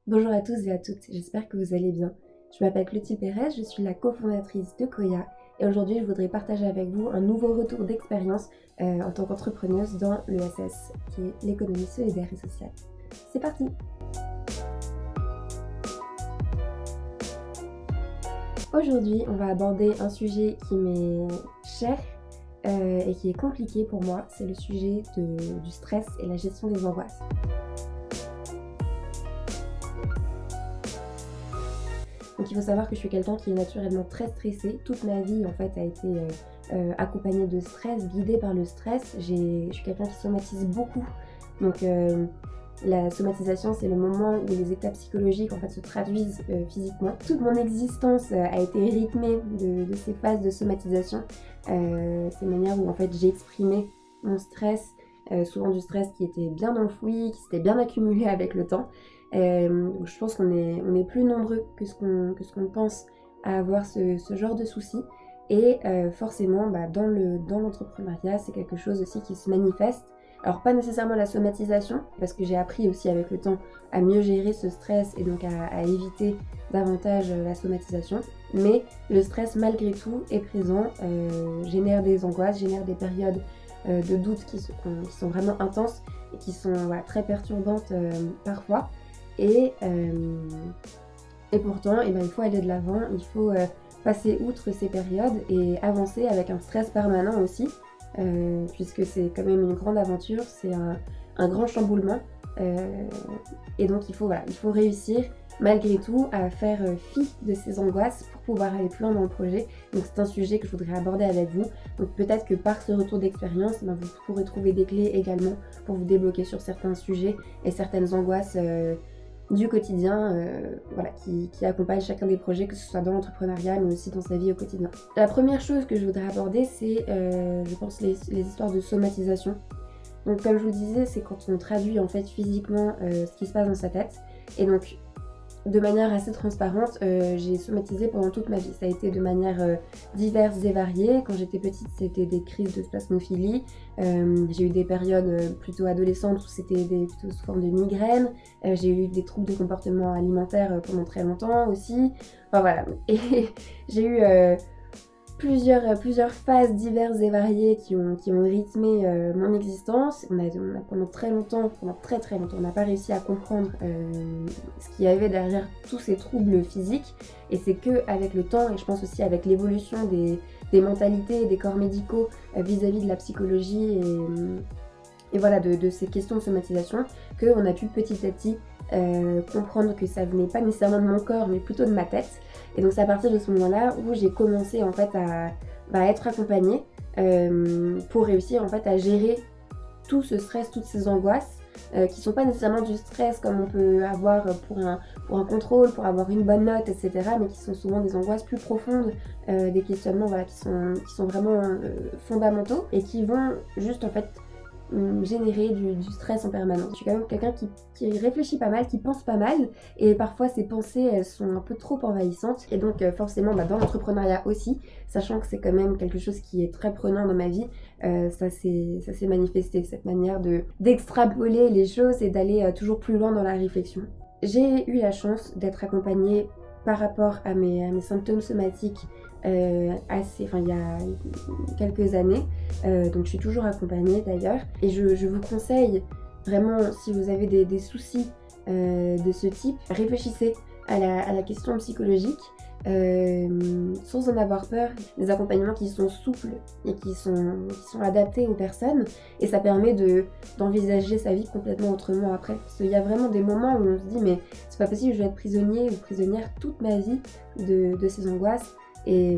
Bonjour à tous et à toutes, j'espère que vous allez bien. Je m'appelle Clotilde Pérez, je suis la cofondatrice de Koya et aujourd'hui je voudrais partager avec vous un nouveau retour d'expérience en tant qu'entrepreneuse dans l'ESS, qui est l'économie solidaire et sociale. C'est parti! Aujourd'hui on va aborder un sujet qui m'est cher et qui est compliqué pour moi, c'est le sujet du stress et la gestion des angoisses. Donc il faut savoir que je suis quelqu'un qui est naturellement très stressé. Toute ma vie en fait a été accompagnée de stress, guidée par le stress. Je suis quelqu'un qui somatise beaucoup. Donc la somatisation, c'est le moment où les états psychologiques en fait se traduisent physiquement. Toute mon existence a été rythmée de ces phases de somatisation. Ces manières où en fait j'ai exprimé mon stress, souvent du stress qui était bien enfoui, qui s'était bien accumulé avec le temps. Je pense qu'on est plus nombreux que ce qu'on pense à avoir ce genre de soucis. Et forcément, dans l'entrepreneuriat, c'est quelque chose aussi qui se manifeste. Alors pas nécessairement la somatisation, parce que j'ai appris aussi avec le temps à mieux gérer ce stress et donc à éviter davantage la somatisation. Mais le stress malgré tout est présent, génère des angoisses, génère des périodes de doute qui sont vraiment intenses et qui sont très perturbantes parfois. Et, euh, et pourtant, il faut aller de l'avant, il faut passer outre ces périodes et avancer avec un stress permanent aussi, puisque c'est quand même une grande aventure, c'est un grand chamboulement. euh, et donc il faut réussir malgré tout à faire fi de ces angoisses pour pouvoir aller plus loin dans le projet. Donc c'est un sujet que je voudrais aborder avec vous. Donc peut-être que par ce retour d'expérience, vous pourrez trouver des clés également pour vous débloquer sur certains sujets et certaines angoisses du quotidien qui accompagne chacun des projets, que ce soit dans l'entrepreneuriat mais aussi dans sa vie au quotidien. La première chose que je voudrais aborder, c'est je pense les histoires de somatisation. Donc comme je vous le disais, c'est quand on traduit en fait physiquement ce qui se passe dans sa tête. Et donc de manière assez transparente, j'ai somatisé pendant toute ma vie. Ça a été de manière diverse et variée. Quand j'étais petite, c'était des crises de spasmophilie. J'ai eu des périodes plutôt adolescentes où c'était plutôt sous forme de migraines. J'ai eu des troubles de comportement alimentaire pendant très longtemps aussi. Enfin voilà. Et j'ai eu plusieurs phases diverses et variées qui ont rythmé mon existence. Pendant très longtemps, on n'a pas réussi à comprendre ce qu'il y avait derrière tous ces troubles physiques. Et c'est qu'avec le temps, et je pense aussi avec l'évolution des mentalités et des corps médicaux vis-à-vis de la psychologie et voilà, de ces questions de somatisation, qu'on a pu petit à petit comprendre que ça venait pas nécessairement de mon corps, mais plutôt de ma tête. Et donc c'est à partir de ce moment-là où j'ai commencé en fait à être accompagnée pour réussir en fait à gérer tout ce stress, toutes ces angoisses qui sont pas nécessairement du stress comme on peut avoir pour un contrôle, pour avoir une bonne note, etc. Mais qui sont souvent des angoisses plus profondes, des questionnements qui sont vraiment fondamentaux et qui vont juste en fait générer du stress en permanence. Je suis quand même quelqu'un qui réfléchit pas mal, qui pense pas mal, et parfois ces pensées elles sont un peu trop envahissantes. Et donc forcément dans l'entrepreneuriat aussi, sachant que c'est quand même quelque chose qui est très prenant dans ma vie, ça s'est manifesté, cette manière d'extrapoler les choses et d'aller toujours plus loin dans la réflexion. J'ai eu la chance d'être accompagnée par rapport à mes symptômes somatiques il y a quelques années. Donc je suis toujours accompagnée d'ailleurs. Et je vous conseille vraiment, si vous avez des soucis de ce type, réfléchissez à la question psychologique. Sans en avoir peur, des accompagnements qui sont souples et qui sont adaptés aux personnes, et ça permet d'envisager sa vie complètement autrement après. Parce qu'il y a vraiment des moments où on se dit mais c'est pas possible, je vais être prisonnier ou prisonnière toute ma vie de ces angoisses. Et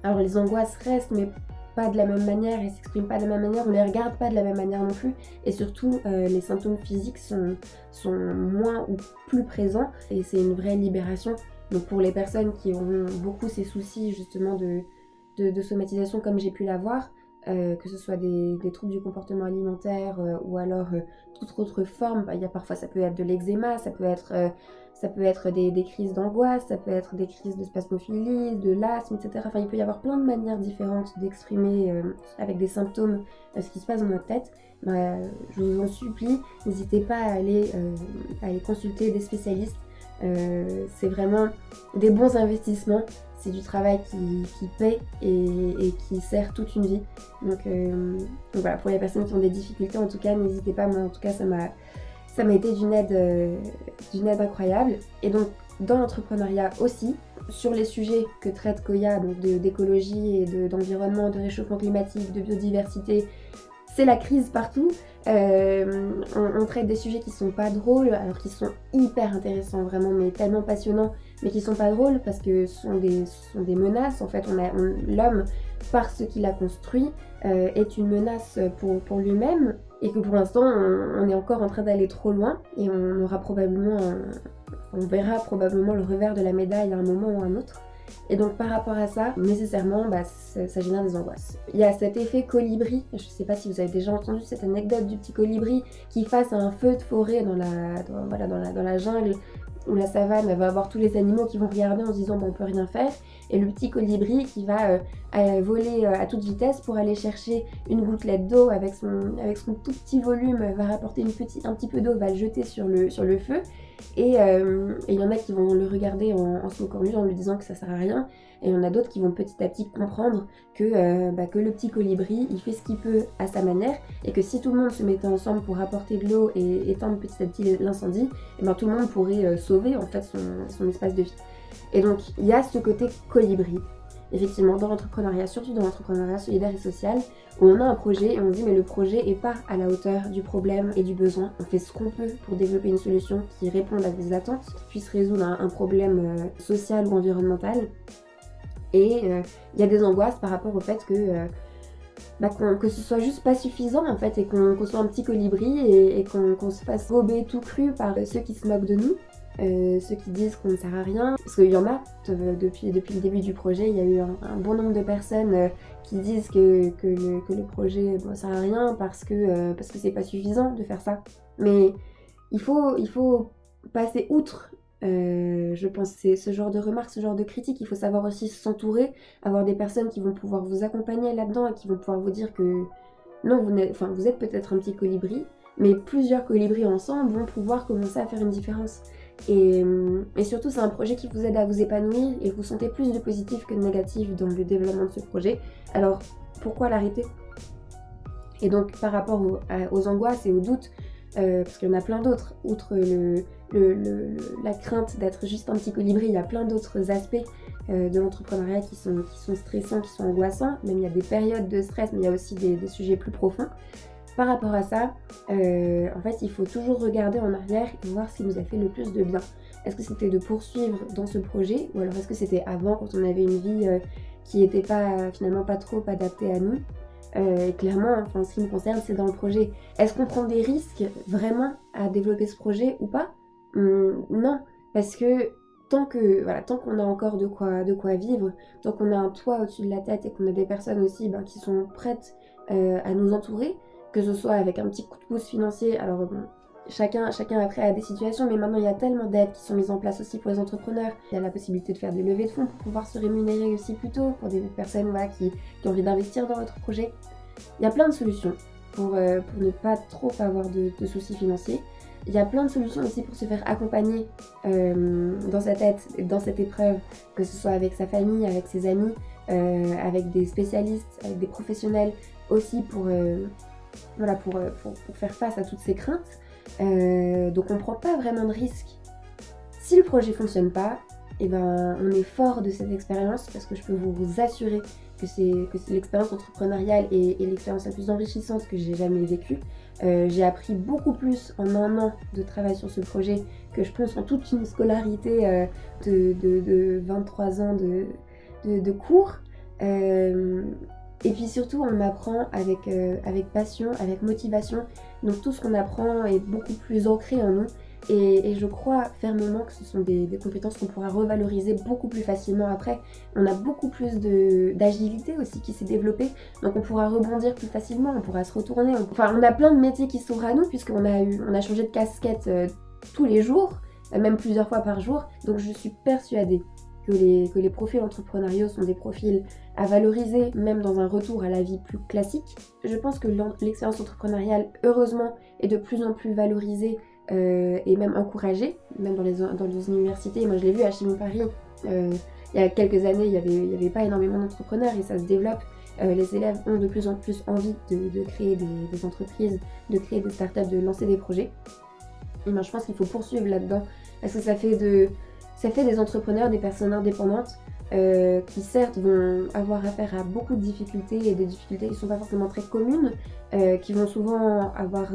alors les angoisses restent mais pas de la même manière, elles s'expriment pas de la même manière, on les regarde pas de la même manière non plus, et surtout les symptômes physiques sont moins ou plus présents, et c'est une vraie libération. Donc pour les personnes qui ont beaucoup ces soucis justement de somatisation comme j'ai pu l'avoir, que ce soit des troubles du comportement alimentaire ou alors toute autre forme. Il y a parfois, ça peut être de l'eczéma, ça peut être des crises d'angoisse, ça peut être des crises de spasmophilie, de l'asthme, etc. Enfin, il peut y avoir plein de manières différentes d'exprimer avec des symptômes ce qui se passe dans notre tête. Je vous en supplie, n'hésitez pas à aller consulter des spécialistes. C'est vraiment des bons investissements. C'est du travail qui paie et qui sert toute une vie. Donc voilà, pour les personnes qui ont des difficultés, en tout cas, n'hésitez pas. Moi, en tout cas, ça m'a été d'une aide incroyable. Et donc, dans l'entrepreneuriat aussi, sur les sujets que traite Koya, donc d'écologie et d'environnement, de réchauffement climatique, de biodiversité, c'est la crise partout. On traite des sujets qui sont pas drôles, alors qu'ils sont hyper intéressants, vraiment, mais tellement passionnants, mais qui sont pas drôles parce que ce sont des menaces. En fait, l'homme, par ce qu'il a construit, est une menace pour lui-même, et que pour l'instant, on est encore en train d'aller trop loin, et on verra probablement le revers de la médaille à un moment ou à un autre. Et donc par rapport à ça, nécessairement, ça génère des angoisses. Il y a cet effet colibri, je ne sais pas si vous avez déjà entendu cette anecdote du petit colibri qui, face à un feu de forêt dans la jungle ou la savane, va avoir tous les animaux qui vont regarder en se disant on peut rien faire, et le petit colibri qui va voler à toute vitesse pour aller chercher une gouttelette d'eau avec son tout petit volume, va rapporter un petit peu d'eau, va le jeter sur le feu. Et il y en a qui vont le regarder en se moquant de lui, en lui disant que ça sert à rien, et il y en a d'autres qui vont petit à petit comprendre que le petit colibri, il fait ce qu'il peut à sa manière, et que si tout le monde se mettait ensemble pour apporter de l'eau et éteindre petit à petit l'incendie, et tout le monde pourrait sauver en fait son espace de vie. Et donc il y a ce côté colibri, effectivement, dans l'entrepreneuriat, surtout dans l'entrepreneuriat solidaire et social, où on a un projet et on dit mais le projet est pas à la hauteur du problème et du besoin. On fait ce qu'on peut pour développer une solution qui réponde à des attentes, qui puisse résoudre un problème social ou environnemental. Et il y a des angoisses par rapport au fait que ce soit juste pas suffisant en fait, et qu'on soit un petit colibri et qu'on se fasse gober tout cru par ceux qui se moquent de nous. Ceux qui disent qu'on ne sert à rien, parce qu'il y en a, depuis le début du projet, il y a eu un bon nombre de personnes qui disent que le projet ne sert à rien parce que c'est pas suffisant de faire ça. Mais il faut passer outre, je pense, c'est ce genre de remarques, ce genre de critiques. Il faut savoir aussi s'entourer, avoir des personnes qui vont pouvoir vous accompagner là-dedans et qui vont pouvoir vous dire que non, vous êtes peut-être un petit colibri, mais plusieurs colibris ensemble vont pouvoir commencer à faire une différence. Et surtout, c'est un projet qui vous aide à vous épanouir et vous sentez plus de positif que de négatif dans le développement de ce projet. Alors, pourquoi l'arrêter ? Et donc, par rapport aux angoisses et aux doutes, parce qu'il y en a plein d'autres, outre la crainte d'être juste un petit colibri, il y a plein d'autres aspects de l'entrepreneuriat qui sont stressants, qui sont angoissants. Même il y a des périodes de stress, mais il y a aussi des sujets plus profonds. Par rapport à ça, en fait, il faut toujours regarder en arrière et voir ce qui nous a fait le plus de bien. Est-ce que c'était de poursuivre dans ce projet, ou alors est-ce que c'était avant, quand on avait une vie qui n'était finalement pas trop adaptée à nous ? Et clairement, en ce qui me concerne, c'est dans le projet. Est-ce qu'on prend des risques vraiment à développer ce projet ou pas ? Non, parce que tant qu'on a encore de quoi vivre, tant qu'on a un toit au-dessus de la tête et qu'on a des personnes aussi qui sont prêtes à nous entourer, que ce soit avec un petit coup de pouce financier. Alors chacun après a des situations, mais maintenant il y a tellement d'aides qui sont mises en place aussi pour les entrepreneurs. Il y a la possibilité de faire des levées de fonds pour pouvoir se rémunérer aussi plus tôt pour des personnes qui ont envie d'investir dans votre projet. Il y a plein de solutions pour ne pas trop avoir de soucis financiers. Il y a plein de solutions aussi pour se faire accompagner dans sa tête, dans cette épreuve, que ce soit avec sa famille, avec ses amis, avec des spécialistes, avec des professionnels aussi pour faire face à toutes ces craintes. Donc on ne prend pas vraiment de risques. Si le projet ne fonctionne pas, on est fort de cette expérience, parce que je peux vous assurer que c'est l'expérience entrepreneuriale et l'expérience la plus enrichissante que j'ai jamais vécue. J'ai appris beaucoup plus en un an de travail sur ce projet que je pense en toute une scolarité de 23 ans de cours. Et puis surtout, on apprend avec passion, avec motivation. Donc tout ce qu'on apprend est beaucoup plus ancré en nous. Et je crois fermement que ce sont des compétences qu'on pourra revaloriser beaucoup plus facilement après. On a beaucoup plus d'agilité aussi qui s'est développée, donc on pourra rebondir plus facilement, on pourra se retourner. Enfin, on a plein de métiers qui s'ouvrent à nous puisqu'on a changé de casquette tous les jours, même plusieurs fois par jour. Donc je suis persuadée que les profils entrepreneuriaux sont des profils à valoriser, même dans un retour à la vie plus classique. Je pense que l'expérience entrepreneuriale, heureusement, est de plus en plus valorisée et même encouragée, même dans les universités. Moi, je l'ai vu à Chimie Paris, il y a quelques années, il y avait pas énormément d'entrepreneurs et ça se développe. Les élèves ont de plus en plus envie de créer des entreprises, de créer des startups, de lancer des projets. Et ben, je pense qu'il faut poursuivre là-dedans parce que ça fait des entrepreneurs, des personnes indépendantes qui certes vont avoir affaire à beaucoup de difficultés et des difficultés qui ne sont pas forcément très communes, qui vont souvent avoir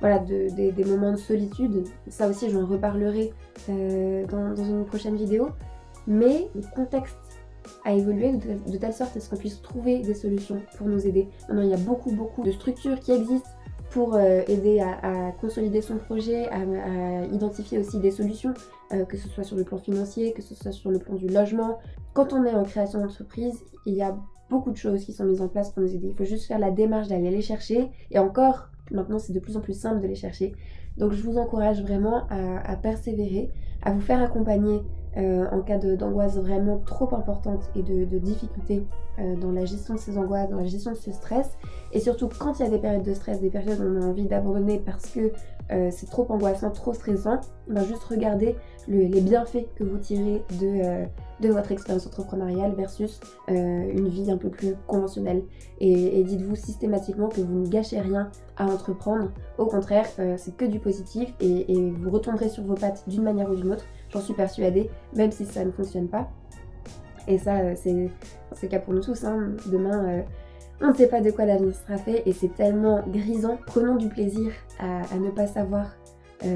des moments de solitude. Ça aussi j'en reparlerai dans une prochaine vidéo. Mais le contexte a évolué de telle sorte à ce qu'on puisse trouver des solutions pour nous aider. Maintenant il y a beaucoup de structures qui existent pour aider à consolider son projet, à identifier aussi des solutions, que ce soit sur le plan financier, que ce soit sur le plan du logement. Quand on est en création d'entreprise, il y a beaucoup de choses qui sont mises en place pour nous aider. Il faut juste faire la démarche d'aller les chercher. Et encore, maintenant c'est de plus en plus simple de les chercher. Donc je vous encourage vraiment à persévérer, à vous faire accompagner en cas d'angoisse vraiment trop importante et de difficultés dans la gestion de ces angoisses, dans la gestion de ce stress. Et surtout quand il y a des périodes de stress, des périodes où on a envie d'abandonner parce que c'est trop angoissant, trop stressant, ben juste regardez les bienfaits que vous tirez de votre expérience entrepreneuriale versus une vie un peu plus conventionnelle. Et dites-vous systématiquement que vous ne gâchez rien à entreprendre. Au contraire, c'est que du positif et vous retomberez sur vos pattes d'une manière ou d'une autre. J'en suis persuadée, même si ça ne fonctionne pas. Et ça, c'est le cas pour nous tous. Hein. Demain, on ne sait pas de quoi l'avenir sera fait et c'est tellement grisant. Prenons du plaisir à ne pas savoir, à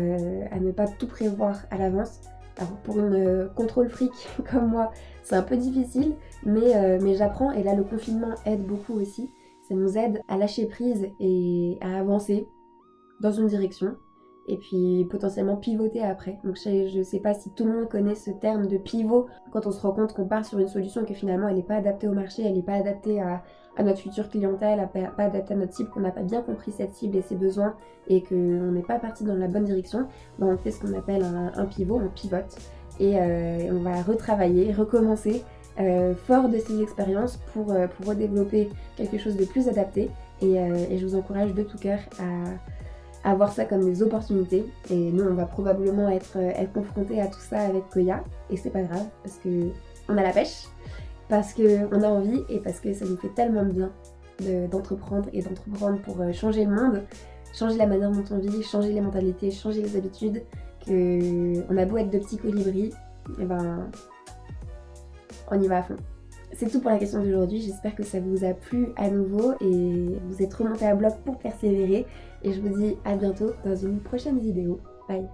ne pas tout prévoir à l'avance. Alors pour une contrôle fric comme moi, c'est un peu difficile, mais j'apprends et là le confinement aide beaucoup aussi. Ça nous aide à lâcher prise et à avancer dans une direction. Et puis potentiellement pivoter après. Donc je sais pas si tout le monde connaît ce terme de pivot, quand on se rend compte qu'on part sur une solution et que finalement elle n'est pas adaptée au marché, elle n'est pas adaptée à notre future clientèle, pas adaptée à notre cible, qu'on n'a pas bien compris cette cible et ses besoins et qu'on n'est pas parti dans la bonne direction, ben on fait ce qu'on appelle un pivot, on pivote et on va retravailler, recommencer fort de ces expériences pour redévelopper quelque chose de plus adapté et je vous encourage de tout cœur à voir ça comme des opportunités. Et nous, on va probablement être confrontés à tout ça avec Koya. Et c'est pas grave, parce que on a la pêche, parce qu'on a envie et parce que ça nous fait tellement de bien d'entreprendre et d'entreprendre pour changer le monde, changer la manière dont on vit, changer les mentalités, changer les habitudes, qu'on a beau être de petits colibris, et ben on y va à fond. C'est tout pour la question d'aujourd'hui, j'espère que ça vous a plu à nouveau et vous êtes remonté à bloc pour persévérer et je vous dis à bientôt dans une prochaine vidéo. Bye.